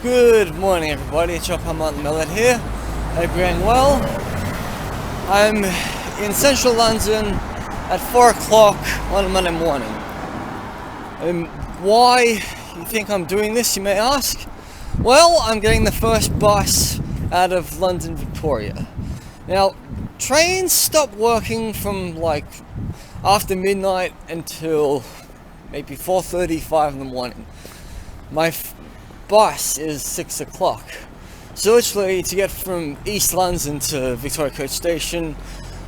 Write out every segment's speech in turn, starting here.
Good morning everybody, it's your Metalhead here. Hope you're doing well. I'm in central London at 4 o'clock on a Monday morning. Why you think I'm doing this, you may ask? Well, I'm getting the first bus out of London Victoria. Now, trains stop working from like after midnight until maybe 4:35 in the morning. My bus is 6 o'clock. So literally to get from East London to Victoria Coach Station,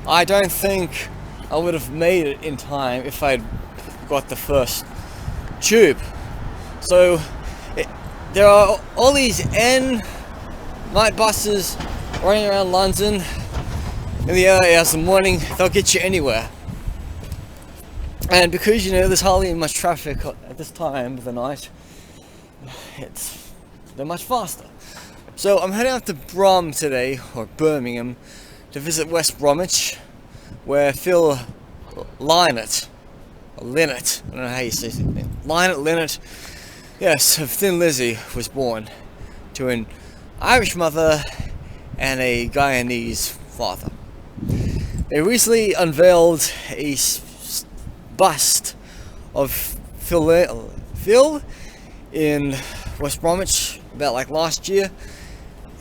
I don't think I would have made it in time if I'd got the first tube. So there are all these night buses running around London in the early hours of the morning. They'll get you anywhere. And because there's hardly much traffic at this time of the night, they're much faster. So I'm heading up to Birmingham, to visit West Bromwich, where Phil Lynott, I don't know how you say his name, Lynott, yes, of Thin Lizzy, was born to an Irish mother and a Guyanese father. They recently unveiled a bust of Phil in West Bromwich about like last year,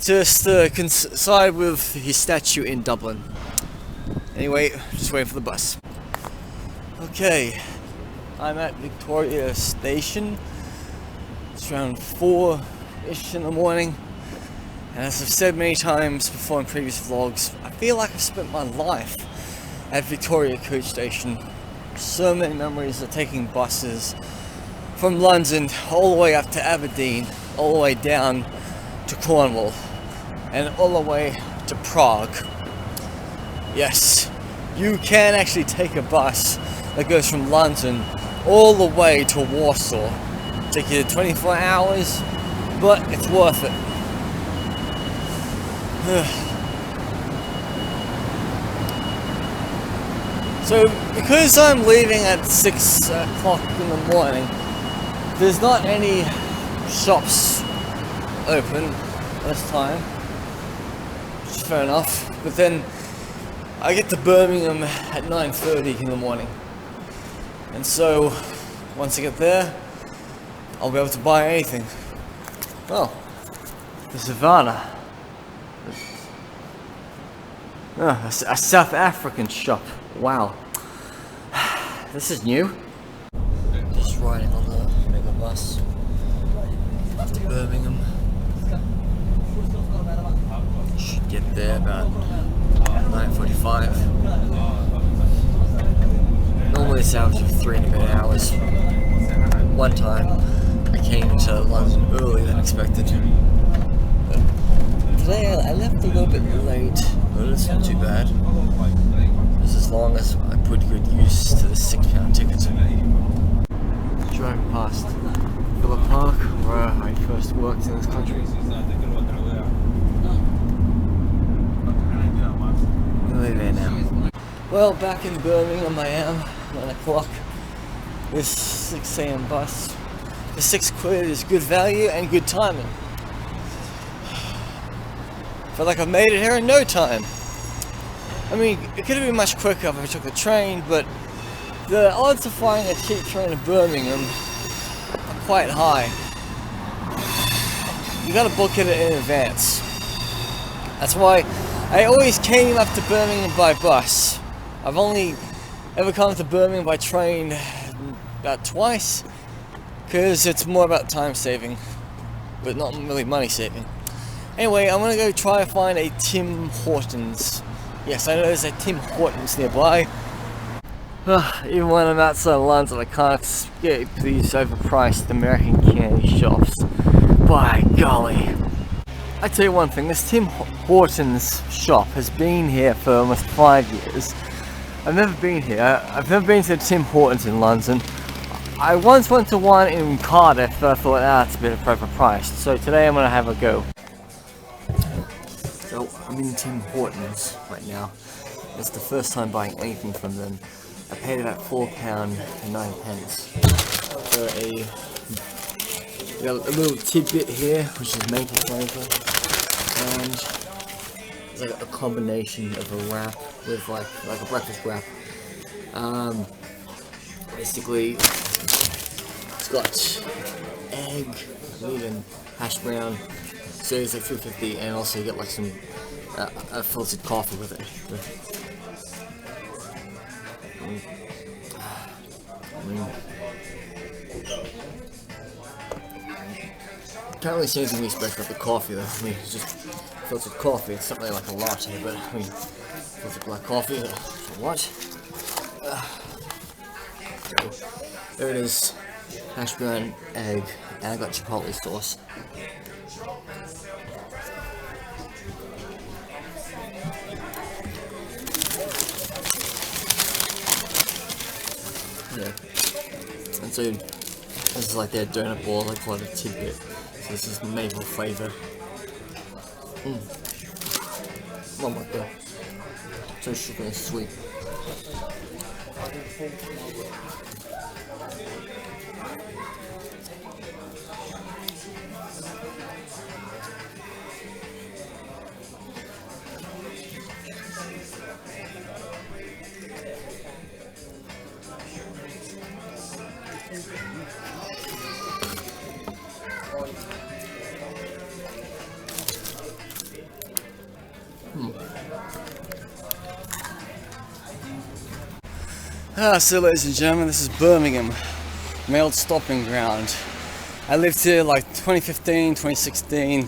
just to coincide with his statue in Dublin. Anyway, just waiting for the bus. Okay, I'm at Victoria Station. It's around 4-ish in the morning, and as I've said many times before in previous vlogs, I feel like I've spent my life at Victoria Coach Station. So many memories of taking buses from London all the way up to Aberdeen, all the way down to Cornwall, and all the way to Prague. Yes, you can actually take a bus that goes from London all the way to Warsaw. Take you 24 hours, but it's worth it. So, because I'm leaving at 6 o'clock in the morning, there's not any shops open at this time, which is fair enough, but then I get to Birmingham at 9:30 in the morning, and so once I get there, I'll be able to buy anything. Oh, the Savannah. Oh, a South African shop. Wow. This is new. Just riding on the mega bus to Birmingham. Should get there about 9:45. Normally it's average of 3.5 hours. One time I came to London earlier than expected. But today I left a little bit late, but it's not too bad. Just as long as I put good use to the £6 ticket. Driving past Villa Park, where I first worked in this country. Nearly there now. Well, back in Birmingham I am, 9 o'clock. This 6 AM bus. The £6 is good value and good timing. Feel like I've made it here in no time. I mean, it could have been much quicker if I took the train, but the odds of finding a cheap train in Birmingham are quite high. You gotta book it in advance. That's why I always came up to Birmingham by bus. I've only ever come to Birmingham by train about twice, because it's more about time saving, but not really money saving. Anyway, I'm gonna go try to find a Tim Hortons. Yes, I know there's a Tim Hortons nearby. Even when I'm outside London, I can't escape these overpriced American candy shops. By golly. I tell you one thing, this Tim Hortons shop has been here for almost 5 years. I've never been here. I've never been to Tim Hortons in London. I once went to one in Cardiff, but I thought, it's a bit overpriced. So today I'm gonna have a go. So I'm in Tim Hortons right now. It's the first time buying anything from them. I paid about £4.09 for a We got a little tidbit here, which is maple flavor, and it's like a combination of a wrap with like a breakfast wrap. Basically, it's got egg, meat, and hash brown. So it's like $3.50, and also you get like some a filtered coffee with it. Can't really say anything special about the coffee though. I mean, it's just filtered coffee. It's not really like a latte, but I mean, filtered black coffee. What? There it is. Hash brown, egg, and I got chipotle sauce. Yeah. And so this is like their donut ball, I call it a tidbit. So this is maple flavor. Oh my god. So sugary and sweet. So ladies and gentlemen, this is Birmingham, my old stopping ground. I lived here like 2015, 2016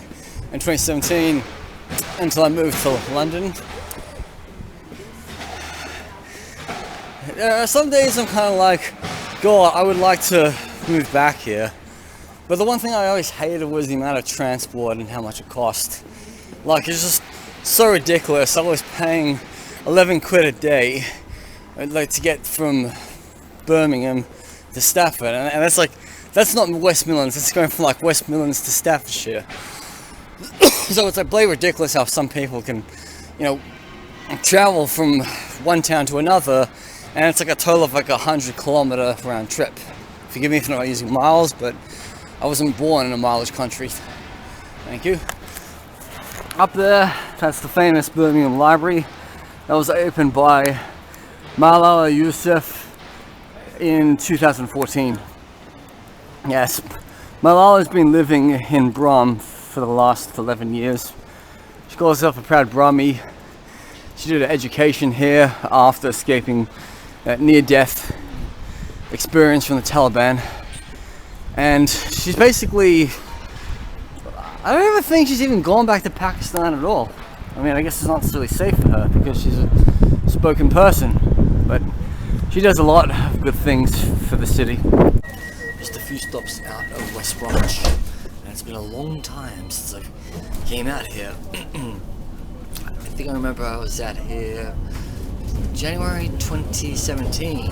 and 2017 until I moved to London. Some days I'm kind of like, God, I would like to move back here. But the one thing I always hated was the amount of transport and how much it cost. Like, it's just so ridiculous. I was paying 11 quid a day like to get from Birmingham to Stafford, and that's not West Midlands, it's going from like West Midlands to Staffordshire. So it's like bloody ridiculous how some people can, you know, travel from one town to another, and it's like a total of like 100-kilometer round trip. Forgive me for not using miles, but I wasn't born in a mileage country. Thank you. Up there, that's the famous Birmingham Library. That was opened by Malala Yousafzai in 2014. Yes, Malala has been living in Brom for the last 11 years. She calls herself a proud Brummy. She did her education here after escaping near-death experience from the Taliban. And she's basically, I don't even think she's even gone back to Pakistan at all. I mean, I guess it's not necessarily safe for her because she's a spoken person. But she does a lot of good things for the city. Just a few stops out of West Bromwich, and it's been a long time since I came out here. I think I remember I was out here January 2017.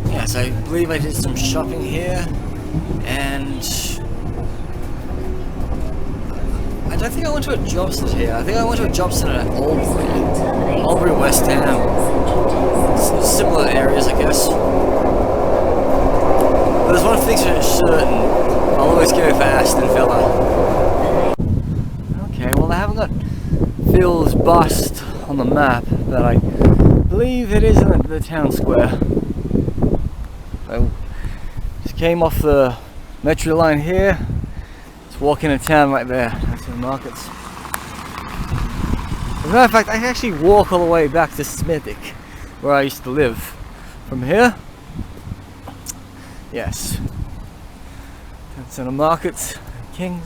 Yes, I believe I did some shopping here, and I don't think I went to a job site here. I think I went to a job site at Albury, West Ham. Similar areas, I guess. But there's one thing for certain, I'll always go for Aston Villa. Okay, well, I haven't got Phil's bust on the map, but I believe it is in the town square. I just came off the metro line here. Just walking into town right there. That's the markets. As a matter of fact, I can actually walk all the way back to Smithwick, where I used to live. From here, yes, that's in the markets, Kings.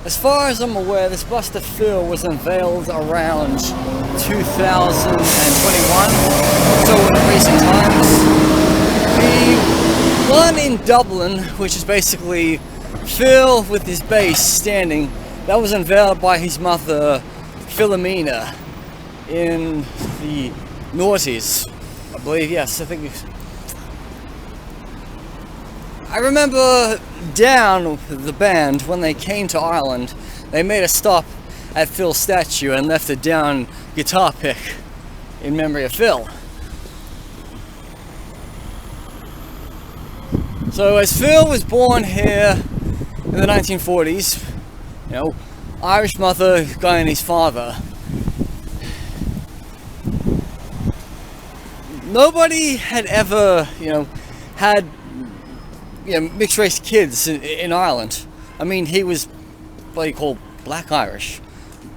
As far as I'm aware, this bust of Phil was unveiled around 2021, so in recent times. The one in Dublin, which is basically Phil with his bass standing, that was unveiled by his mother, Philomena, in the noughties, I believe. Yes, I think. I remember Down, the band, when they came to Ireland, they made a stop at Phil's statue and left a Down guitar pick in memory of Phil. So as Phil was born here in the 1940s, you know, Irish mother, Guyanese father. Nobody had ever, you know, had, you know, mixed race kids in Ireland. I mean, he was what you call black Irish.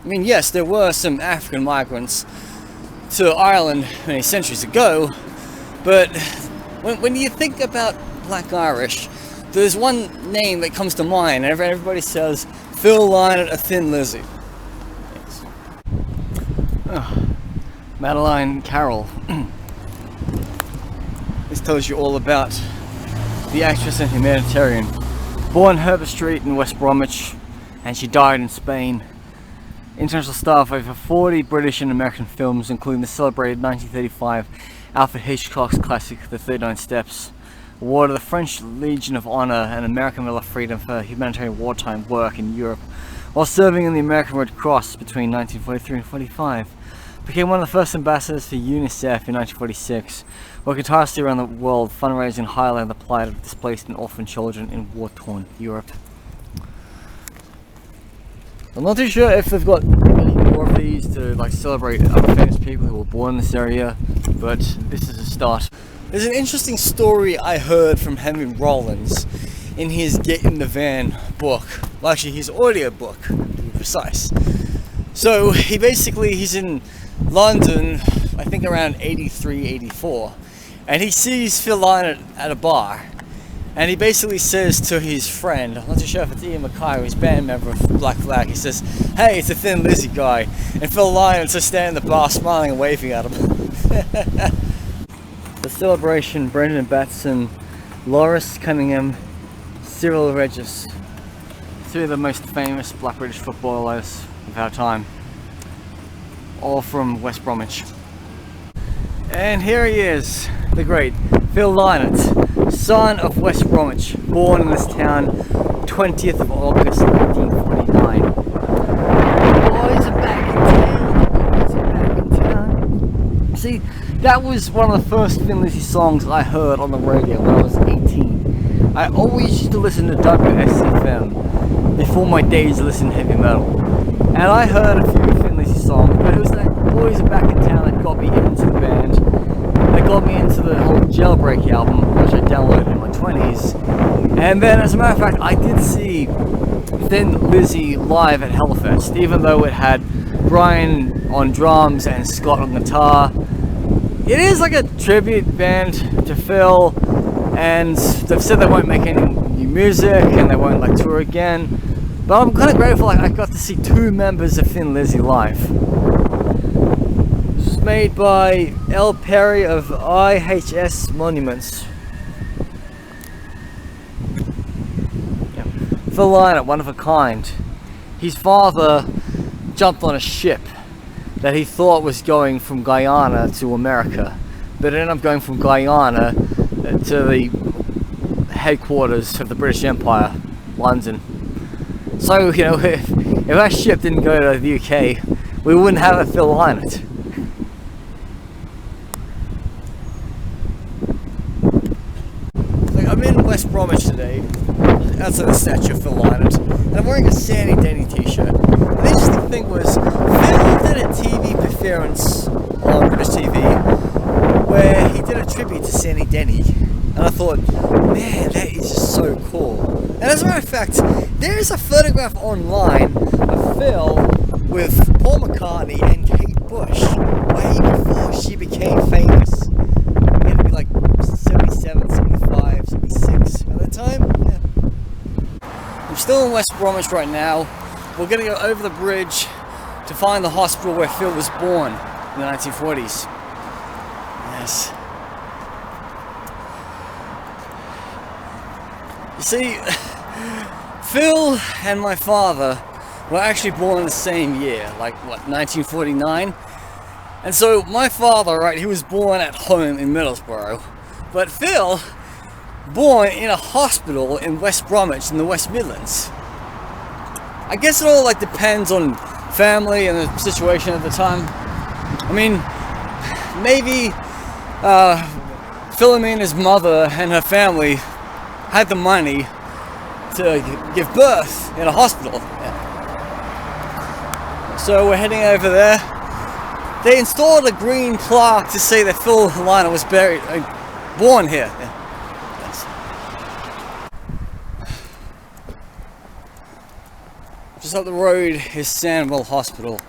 I mean, yes, there were some African migrants to Ireland many centuries ago, but when you think about black Irish, there's one name that comes to mind, and everybody says Phil Lynott or Thin Lizzy. Yes. Oh, Madeline Carroll. This tells you all about the actress and humanitarian. Born Herbert Street in West Bromwich, and she died in Spain. International star of over 40 British and American films, including the celebrated 1935 Alfred Hitchcock's classic The 39 Steps. Awarded the French Legion of Honor and American Medal of Freedom for humanitarian wartime work in Europe, while serving in the American Red Cross between 1943 and 45. Became one of the first ambassadors for UNICEF in 1946, working tirelessly around the world, fundraising and highlighting the plight of displaced and orphan children in war-torn Europe. I'm not too sure if they've got any more of these to like celebrate other famous people who were born in this area, but this is a start. There's an interesting story I heard from Henry Rollins in his Get in the Van book. Well, actually his audio book, to be precise. So he's in London, I think around 83, 84, and he sees Phil Lynott at a bar, and he basically says to his friend, I'm not too sure if it's Ian Mackay, his band member of Black Flag, he says, "Hey, it's a Thin Lizzy guy," and Phil Lynott's just standing in the bar smiling and waving at him. The celebration, Brendan Batson, Loris Cunningham, Cyril Regis, three of the most famous black British footballers of our time, all from West Bromwich. And here he is, the great Phil Lynott, son of West Bromwich, born in this town 20th of August 1949. Boys are back in town, boys are back in town. See, that was one of the first Thin Lizzy songs I heard on the radio when I was 18. I always used to listen to WSFM before my days of listening to heavy metal. And I heard a few Thin Lizzy songs, but it was like Boys Are Back in Town that got me into the band. That got me into the whole Jailbreak album, which I downloaded in my 20s. And then, as a matter of fact, I did see Thin Lizzy live at Hellfest, even though it had Brian on drums and Scott on guitar. It is like a tribute band to Phil, and they've said they won't make any new music and they won't like tour again. But I'm kind of grateful I got to see two members of Thin Lizzy live. This was made by L. Perry of IHS Monuments. Yeah. Phil Lynott, one of a kind. His father jumped on a ship that he thought was going from Guyana to America, but it ended up going from Guyana to the headquarters of the British Empire, London. So, you know, if our ship didn't go to the UK, we wouldn't have a Phil Lynott. Like, I'm in West Bromwich today, outside the statue of Phil Lynott, and I'm wearing a Sandy Denny t-shirt. And the interesting thing was, Phil did a TV appearance on British TV where he did a tribute to Sandy Denny. And I thought, man, that is just so cool. And as a matter of fact, there is a photograph online of Phil with Paul McCartney and Kate Bush way before she became famous. It had to be like 77, 75, 76 at the time. Yeah. I'm still in West Bromwich right now. We're going to go over the bridge to find the hospital where Phil was born in the 1940s. Yes. You see, Phil and my father were actually born in the same year, like what, 1949? And so my father, right, he was born at home in Middlesbrough, but Phil, born in a hospital in West Bromwich in the West Midlands. I guess it all like depends on family and the situation at the time. I mean, maybe Philomena's mother and her family had the money to give birth in a hospital. Yeah. So we're heading over there. They installed a green plaque to say that Phil Lynott was born here. Yeah. Yes. Just up the road is Sandwell Hospital.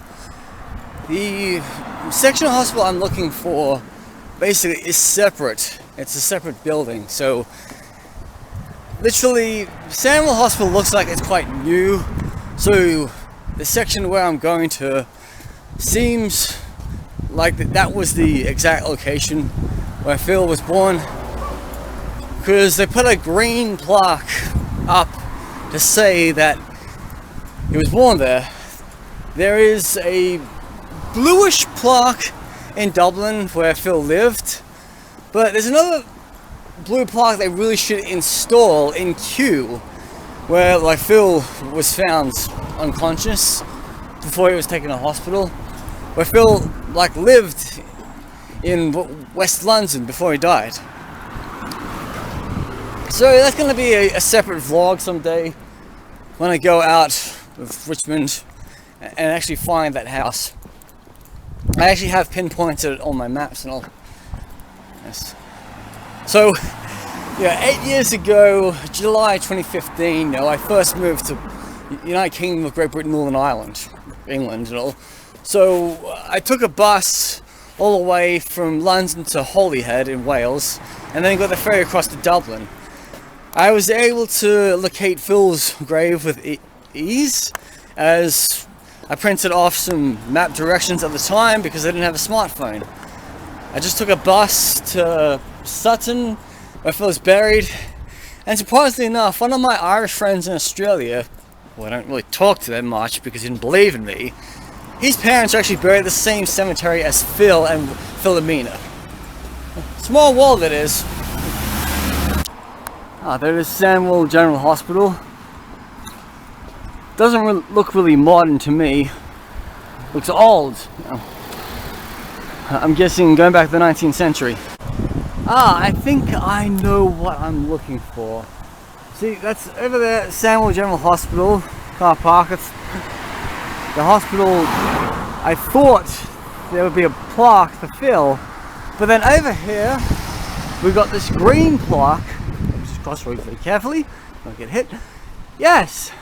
The section of hospital I'm looking for basically is separate. It's a separate building. So literally, Sandwell Hospital looks like it's quite new. So the section where I'm going to seems like that was the exact location where Phil was born, because they put a green plaque up to say that he was born there. There is a bluish plaque in Dublin where Phil lived, but there's another blue plaque they really should install in Kew, where like Phil was found unconscious before he was taken to hospital, where Phil like lived in West London before he died. So that's going to be a separate vlog someday when I go out of Richmond and actually find that house. I actually have pinpointed it on my maps and all. Yes. So, yeah, 8 years ago, July 2015, I first moved to United Kingdom of Great Britain, Northern Ireland, England and all. So I took a bus all the way from London to Holyhead in Wales, and then got the ferry across to Dublin. I was able to locate Phil's grave with ease, as I printed off some map directions at the time because I didn't have a smartphone. I just took a bus to Sutton, where Phil's buried, and surprisingly enough, one of my Irish friends in Australia, well, I don't really talk to them much because he didn't believe in me, his parents are actually buried at the same cemetery as Phil and Philomena. Small world it is. There is Sandwell General Hospital. Doesn't look really modern to me. Looks old. I'm guessing going back to the 19th century. I think I know what I'm looking for. See, that's over there, Sandwell General Hospital, car park. It's the hospital. I thought there would be a plaque for Phil, but then over here we've got this green plaque. Just cross road very carefully, don't get hit. Yes,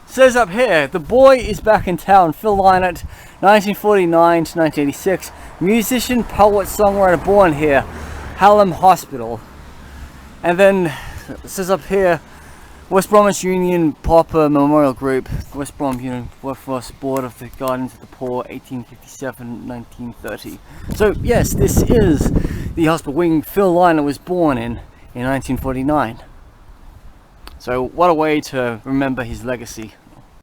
says up here, the boy is back in town. Phil Lynott, 1949 to 1986, musician, poet, songwriter, born here, Hallam Hospital. And then it says up here, West Bromwich Union Pauper Memorial Group, West Brom Union Workforce Board of the Guardians of the Poor, 1857-1930. So yes, this is the hospital wing Phil Lynott was born in 1949. So what a way to remember his legacy.